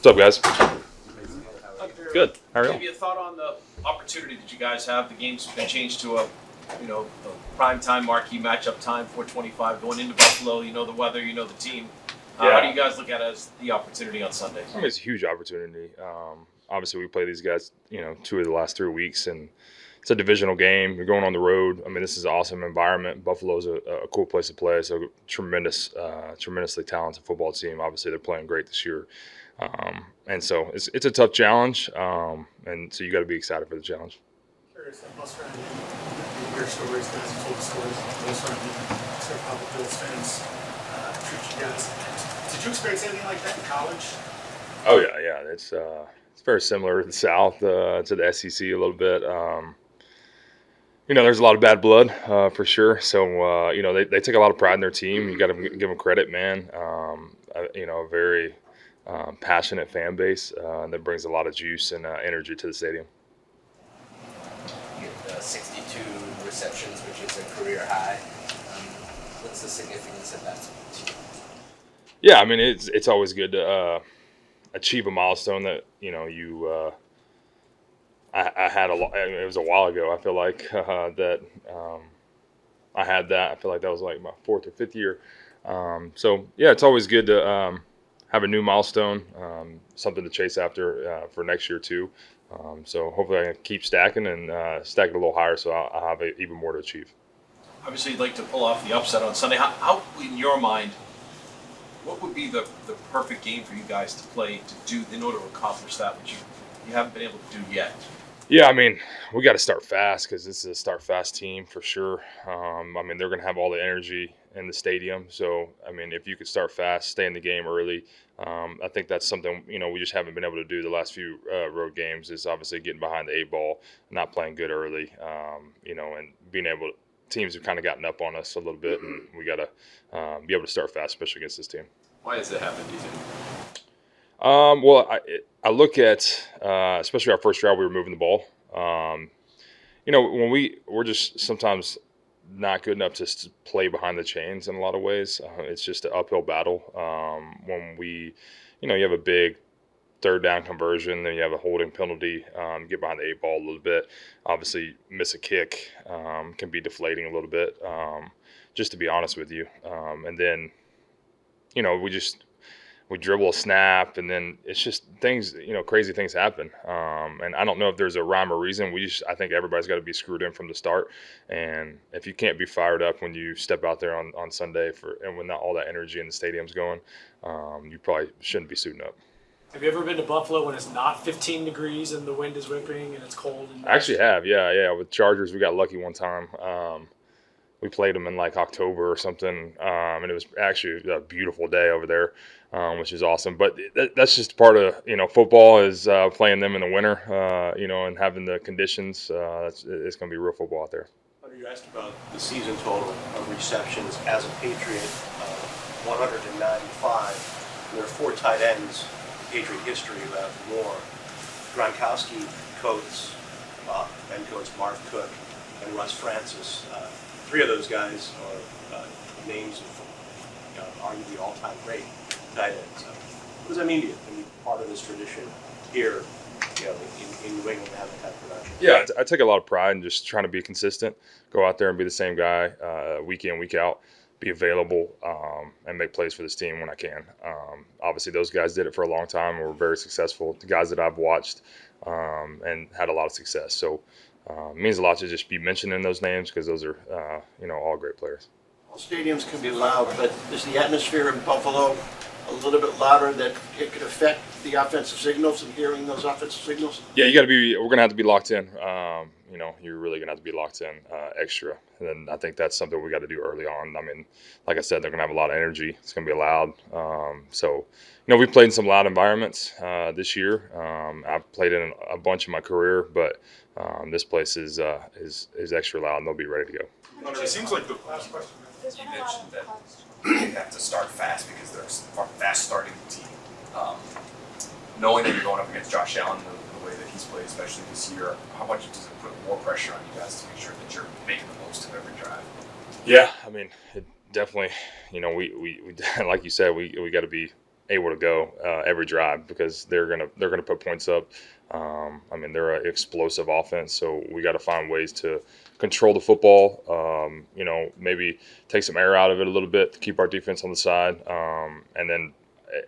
What's up, guys? Good. How are you? Maybe a thought on the opportunity that you guys have. The game's been changed to a prime time marquee matchup time, 4:25, going into Buffalo. You know the weather, you know the team. How do you guys look at it as the opportunity on Sunday? I mean, it's a huge opportunity. Obviously, we play these guys, 2 of the last 3 weeks, and it's a divisional game. You're going on the road. I mean, this is an awesome environment. Buffalo's a cool place to play. So tremendously talented football team. Obviously, they're playing great this year. And so it's a tough challenge, and so you got to be excited for the challenge. Curious, bus around your stories, guys have told the stories, bus around how the Bills fans treat you guys. Did you experience anything like that in college? Oh yeah. It's very similar to the South, to the SEC a little bit. There's a lot of bad blood for sure. So they take a lot of pride in their team. You got to give them credit, man. A very passionate fan base that brings a lot of juice and energy to the stadium. You get 62 receptions, which is a career high. What's the significance of that to you? Yeah, I mean it's always good to achieve a milestone that I had it was a while ago. I feel like that I had that. I feel like that was like my 4th or 5th year. So yeah, it's always good to have a new milestone, something to chase after for next year too. So hopefully I can keep stacking and stack it a little higher, so I'll have even more to achieve. Obviously, you'd like to pull off the upset on Sunday. How in your mind, what would be the perfect game for you guys to play to do in order to accomplish that, which you haven't been able to do yet? Yeah, I mean, we got to start fast because this is a start fast team for sure. They're going to have all the energy in the stadium. So, I mean, if you could start fast, stay in the game early, I think that's something, we just haven't been able to do the last few road games is obviously getting behind the 8 ball, not playing good early, and being able to, teams have kind of gotten up on us a little bit, and we got to be able to start fast, especially against this team. Why does that happen, do you think? Well, I look at, especially our first drive, we were moving the ball. When we're just sometimes not good enough to play behind the chains in a lot of ways. It's just an uphill battle. When you have a big 3rd down conversion, then you have a holding penalty, get behind the 8 ball a little bit. Obviously, miss a kick can be deflating a little bit, just to be honest with you. And then, we dribble a snap, and then it's just things, crazy things happen. And I don't know if there's a rhyme or reason. I think everybody's got to be screwed in from the start. And if you can't be fired up when you step out there on Sunday and when all that energy in the stadium's going, you probably shouldn't be suiting up. Have you ever been to Buffalo when it's not 15 degrees and the wind is whipping and it's cold? I actually have, yeah. With Chargers, we got lucky one time. We played them in like October or something, and it was actually a beautiful day over there, which is awesome. But that's just part of football is playing them in the winter, and having the conditions. It's going to be real football out there. You asked about the season total of receptions as a Patriot, 195. There are 4 tight ends in Patriot history who have more. Gronkowski, Coates, Ben Coates, Marv Cook, and Russ Francis. 3 of those guys are names of arguably all-time great tight ends. What does that mean to you? To be part of this tradition here, in New England, having that production? Yeah, I take a lot of pride in just trying to be consistent, go out there and be the same guy week in, week out, be available, and make plays for this team when I can. Obviously, those guys did it for a long time and were very successful. The guys that I've watched and had a lot of success. So it means a lot to just be mentioning those names because those are, all great players. Well, stadiums can be loud, but is the atmosphere in Buffalo a little bit louder that it could affect the offensive signals and hearing those offensive signals? Yeah, we're going to have to be locked in. You're really going to have to be locked in extra. And I think that's something we got to do early on. I mean, like I said, they're going to have a lot of energy. It's going to be loud. We played in some loud environments this year. I've played in a bunch in my career, but this place is extra loud, and they'll be ready to go. It seems like the Last question. you mentioned that they have to start fast because they're a fast starting team. Knowing that you're going up against Josh Allen the way that he's played, especially this year, how much does it put more pressure on you guys to make sure that you're making the most of every drive? Yeah, I mean, it definitely, we like you said, we got to be able to go every drive because they're gonna put points up. I mean, they're an explosive offense, so we got to find ways to control the football. Maybe take some air out of it a little bit to keep our defense on the side, and then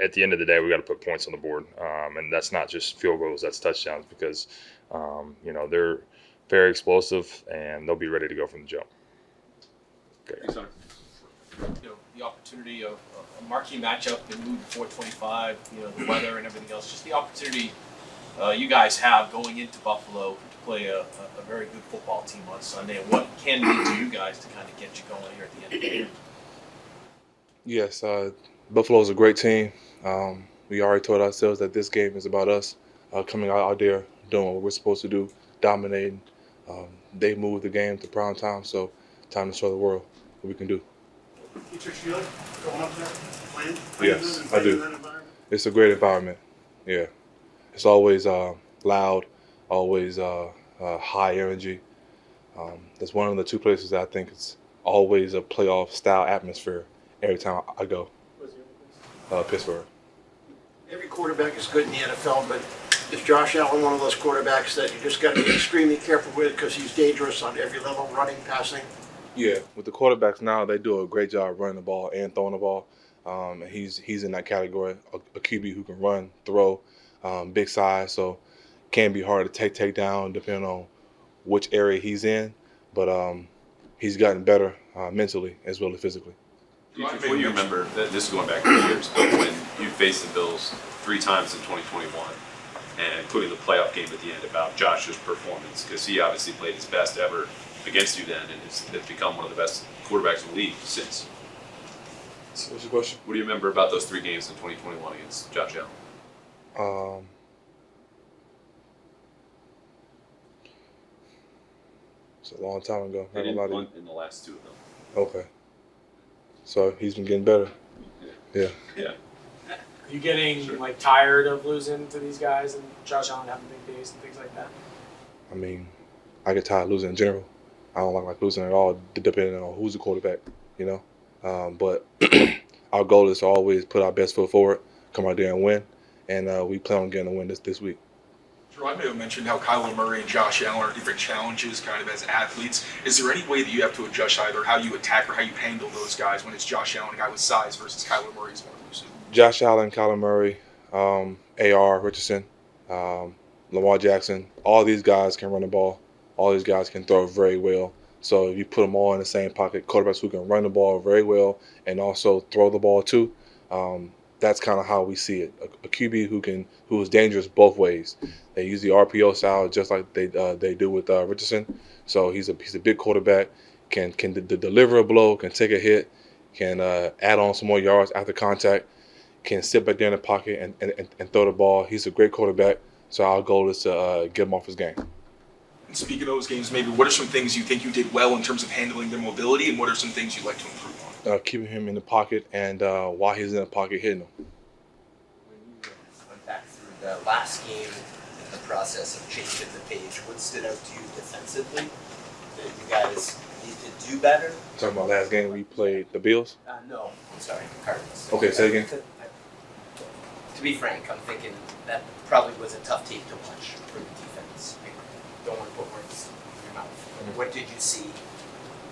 at the end of the day, we got to put points on the board, and that's not just field goals; that's touchdowns because they're very explosive and they'll be ready to go from the jump. Okay. Thanks, Hunter. The opportunity of a marquee matchup and moving to 425, the weather and everything else, just the opportunity you guys have going into Buffalo to play a very good football team on Sunday, and what can we do you guys to kind of get you going here at the end of the year? Yes, Buffalo's a great team. We already told ourselves that this game is about us coming out there doing what we're supposed to do, dominating. They moved the game to prime time, so time to show the world what we can do. Deatrich, you like going up there, playing Yes, and I playing do. in that environment? It's a great environment. Yeah, it's always loud, always high energy. That's one of the two places that I think it's always a playoff style atmosphere every time I go. Pittsburgh. Every quarterback is good in the NFL, but is Josh Allen one of those quarterbacks that you just got to be extremely careful with because he's dangerous on every level, running, passing? Yeah, with the quarterbacks now, they do a great job running the ball and throwing the ball. And he's in that category, a QB who can run, throw, big size, so can be hard to take down depending on which area he's in. But he's gotten better mentally as well as physically. Deatrich, what do you remember? This is going back 3 years, but when you faced the Bills 3 times in 2021, and including the playoff game at the end, about Josh's performance, because he obviously played his best ever against you then, and has become one of the best quarterbacks in the league since. So what's your question? What do you remember about those 3 games in 2021 against Josh Allen? It's a long time ago. Not And gonna lie to you. in the last 2 of them. Okay. So he's been getting better. Yeah. Yeah. Are you getting tired of losing to these guys and Josh Allen having big days and things like that? I mean, I get tired of losing in general. I don't like losing at all, depending on who's the quarterback, But our goal is to always put our best foot forward, come out there and win, and we plan on getting a win this week. Drew, I may have mentioned how Kyler Murray and Josh Allen are different challenges kind of as athletes. Is there any way that you have to adjust either how you attack or how you handle those guys when it's Josh Allen, a guy with size, versus Kyler Murray, who's more elusive? Josh Allen, Kyler Murray, A.R. Richardson, Lamar Jackson, all these guys can run the ball. All these guys can throw very well. So if you put them all in the same pocket, quarterbacks who can run the ball very well and also throw the ball too, that's kind of how we see it. A QB who is dangerous both ways. They use the RPO style just like they do with Richardson. So he's a big quarterback, can deliver a blow, can take a hit, can add on some more yards after contact, can sit back there in the pocket and throw the ball. He's a great quarterback. So our goal is to get him off his game. And speaking of those games, maybe what are some things you think you did well in terms of handling their mobility, and what are some things you'd like to improve on? Keeping him in the pocket and while he's in the pocket, hitting him. When you went back through the last game in the process of changing the page, what stood out to you defensively that you guys need to do better? Talking about last game we played the Bills. No, I'm sorry, the Cardinals. Okay, say again. To be frank, I'm thinking that probably was a tough tape to watch for the defense. I don't want to put words in your mouth. Mm-hmm. What did you see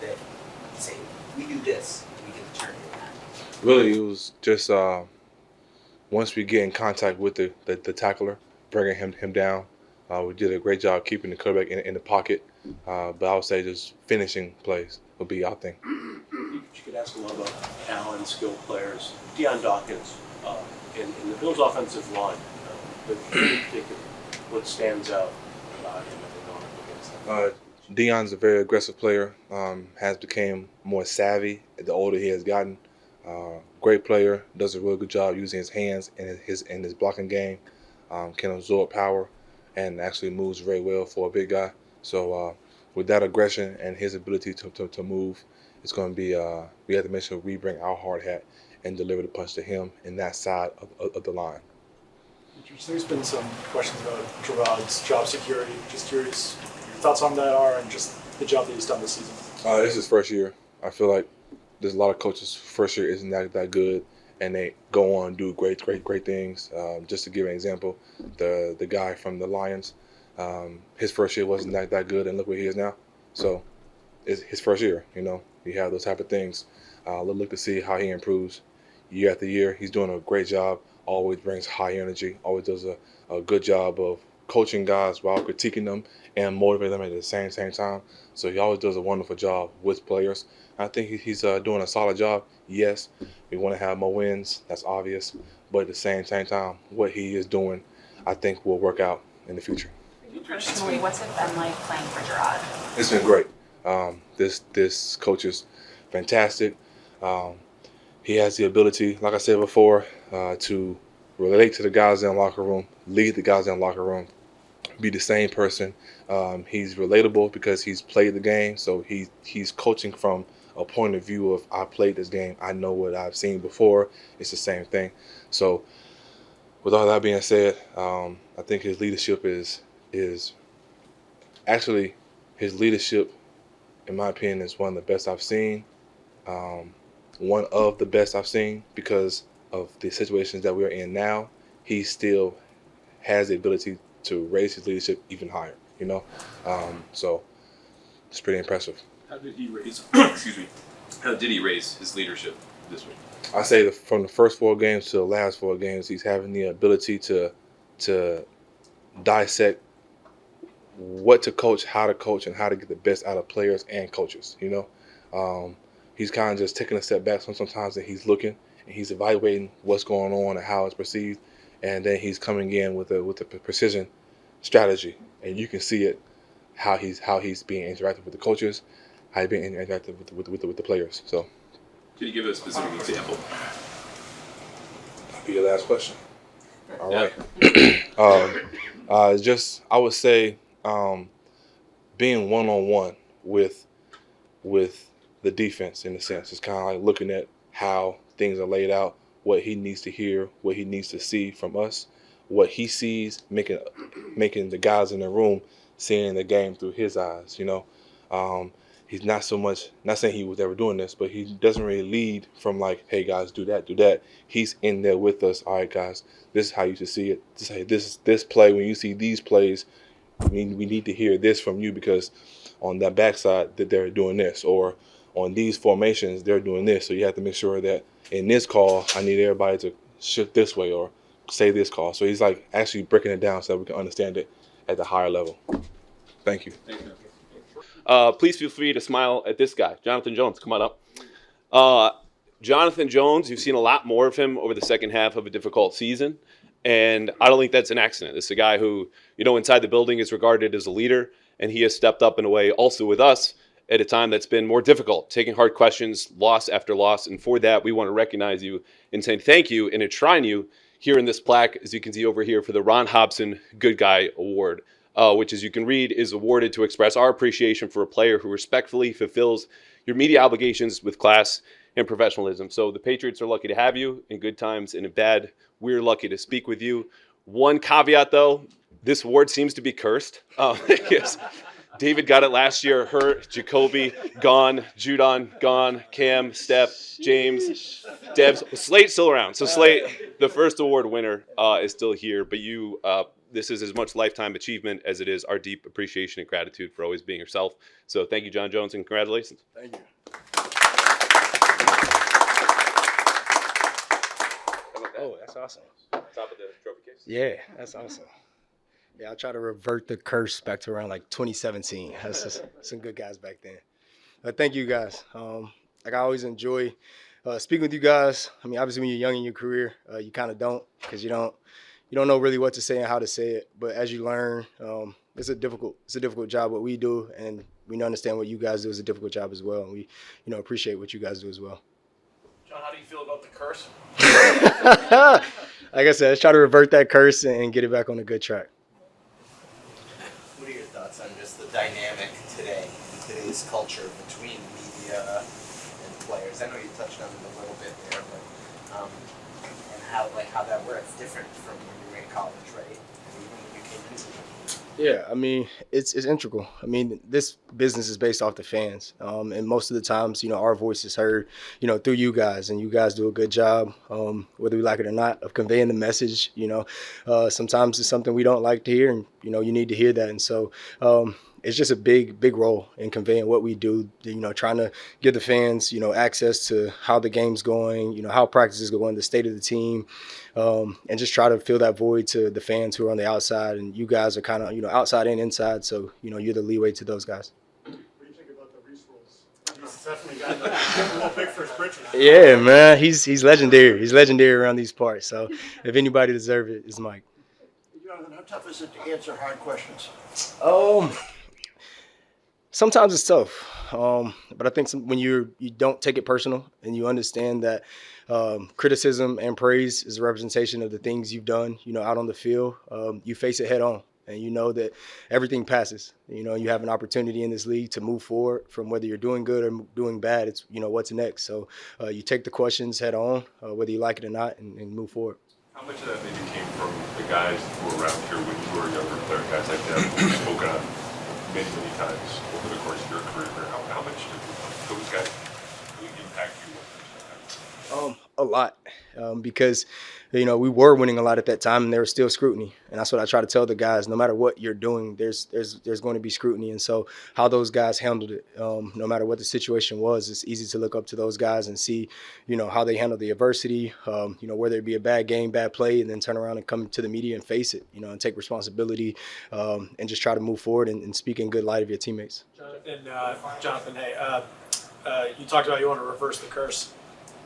that you say, we do this, we can turn it around? Really, it was just once we get in contact with the tackler, bringing him down. We did a great job keeping the quarterback in the pocket. But I would say just finishing plays would be our thing. You could ask a lot about Allen, skilled players. Deion Dawkins in the Bills' offensive line. But what stands out about him as they're going up against them? Deion's a very aggressive player. Has become more savvy the older he has gotten. Great player. Does a really good job using his hands and his blocking game. Can absorb power and actually moves very well for a big guy. So with that aggression and his ability to move, it's going to be we have to make sure we bring our hard hat and deliver the punch to him in that side of the line. There's been some questions about Gerard's job security. Just curious what your thoughts on that are and just the job that he's done this season. This is his first year. I feel like there's a lot of coaches' first year isn't that good, and they go on and do great things. Just to give an example, the guy from the Lions, his first year wasn't that good, and look where he is now. So it's his first year, you know. You have those type of things. Look to see how he improves year after year. He's doing a great job. Always brings high energy. Always does a good job of coaching guys while critiquing them and motivating them at the same time. So he always does a wonderful job with players. I think he's doing a solid job. Yes, we want to have more wins. That's obvious. But at the same time, what he is doing, I think will work out in the future. Personally, what's it been like playing for Gerard? It's been great. This coach is fantastic. He has the ability, like I said before, to relate to the guys in the locker room, lead the guys in the locker room, be the same person. He's relatable because he's played the game, so he's coaching from a point of view of I played this game, I know what I've seen before. It's the same thing. So with all that being said, I think his leadership is actually his leadership, in my opinion, is one of the best I've seen. One of the best I've seen because of the situations that we're in now. He still has the ability to raise his leadership even higher, you know. So it's pretty impressive. How did he raise? Excuse me. How did he raise his leadership this week? I say that from the first 4 games to the last 4 games, he's having the ability to dissect what to coach, how to coach, and how to get the best out of players and coaches. You know, he's kind of just taking a step back sometimes, and he's looking and he's evaluating what's going on and how it's perceived, and then he's coming in with a precision strategy, and you can see it how he's being interactive with the coaches, how he's being interactive with the players. So, can you give a specific example? That'll be your last question. All right. Just I would say being one-on-one with the defense in a sense. It's kind of like looking at how things are laid out, what he needs to hear, what he needs to see from us, what he sees, making the guys in the room seeing the game through his eyes. You know, he's not saying he was ever doing this, but he doesn't really lead from like, hey guys, do that. He's in there with us. All right, guys, this is how you should see it. This play, when you see these plays, we need to hear this from you because on that backside that they're doing this, or on these formations they're doing this. So you have to make sure that in this call, I need everybody to shift this way or say this call. So he's like actually breaking it down so that we can understand it at the higher level. Thank you. Thank you. Please feel free to smile at this guy, Jonathan Jones. Come on up. Jonathan Jones, you've seen a lot more of him over the second half of a difficult season. And I don't think that's an accident. This is a guy who, you know, inside the building is regarded as a leader, and he has stepped up in a way also with us at a time that's been more difficult, taking hard questions, loss after loss. And for that, we want to recognize you and say thank you and enshrine you here in this plaque, as you can see over here, for the Ron Hobson Good Guy Award, which, as you can read, is awarded to express our appreciation for a player who respectfully fulfills your media obligations with class and professionalism. So the Patriots are lucky to have you in good times and in bad. We're lucky to speak with you. One caveat, though, this award seems to be cursed. Yes. David got it last year. Hurt. Jacoby, gone. Judon, gone. Cam, Steph, James, Debs. Slate's still around. So Slate, the first award winner, is still here. But you, this is as much lifetime achievement as it is our deep appreciation and gratitude for always being yourself. So thank you, John Jones, and congratulations. Thank you. Oh, that's awesome. Top of the trophy case. Yeah, that's awesome. Yeah, I'll try to revert the curse back to around like 2017. That's just some good guys back then. Thank you guys. Like I always enjoy speaking with you guys. I mean, obviously when you're young in your career, you kind of don't, because you don't know really what to say and how to say it. But as you learn, it's a difficult job what we do, and we understand what you guys do is a difficult job as well. And we, appreciate what you guys do as well. John, how do you feel about the curse? Like I said, let's try to revert that curse and get it back on a good track. What are your thoughts on just the dynamic today, in today's culture between media and players? I know you touched on it a little bit there, but and how that works different from when you were in college, right? And even when you came into it. Yeah, I mean, it's integral. I mean, this business is based off the fans, and most of the times, our voice is heard, through you guys, and you guys do a good job, whether we like it or not, of conveying the message. Sometimes it's something we don't like to hear, and you need to hear that, and so. It's just a big role in conveying what we do, trying to give the fans, access to how the game's going, how practice is going, the state of the team, and just try to fill that void to the fans who are on the outside. And you guys are kind of, outside and inside, so, you're the leeway to those guys. What do you think about the Reese rules? He's definitely got a little big for his britches. Yeah, man, he's legendary. He's legendary around these parts. So if anybody deserves it, it's Mike. Jonathan, how tough is it to answer hard questions? Sometimes it's tough, but I think when you don't take it personal and you understand that criticism and praise is a representation of the things you've done, out on the field, you face it head on, and you know that everything passes. You have an opportunity in this league to move forward from whether you're doing good or doing bad. It's what's next. So you take the questions head on, whether you like it or not, and move forward. How much of that maybe came from the guys who were around here when you were a younger player, guys like that who've spoken on many times over the course of your career? How much did those guys really impact you? A lot, because we were winning a lot at that time, and there was still scrutiny, and that's what I try to tell the guys. No matter what you're doing, there's going to be scrutiny, and so how those guys handled it, no matter what the situation was, it's easy to look up to those guys and see, how they handle the adversity, whether it be a bad game, bad play, and then turn around and come to the media and face it, and take responsibility, and just try to move forward and speak in good light of your teammates. Jonathan, hey, you talked about you want to reverse the curse.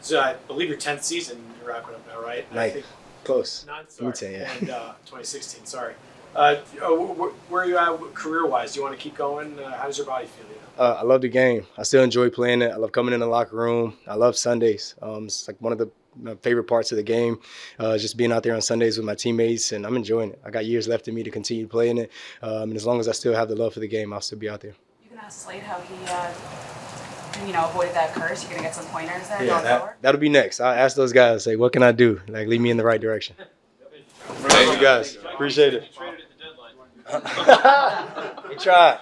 So I believe your 10th season you're wrapping up now, right? Ninth. Close. Ninth, sorry. Yeah. And 2016, sorry. Where are you at career-wise? Do you want to keep going? How does your body feel? I love the game. I still enjoy playing it. I love coming in the locker room. I love Sundays. It's like one of my favorite parts of the game, just being out there on Sundays with my teammates, and I'm enjoying it. I got years left in me to continue playing it, and as long as I still have the love for the game, I'll still be out there. You can ask Slade how he avoided that curse. You're going to get some pointers there Yeah, going forward? that'll be next. I'll ask those guys, say, what can I do? Like, lead me in the right direction. Thank you, guys. Appreciate it. We tried.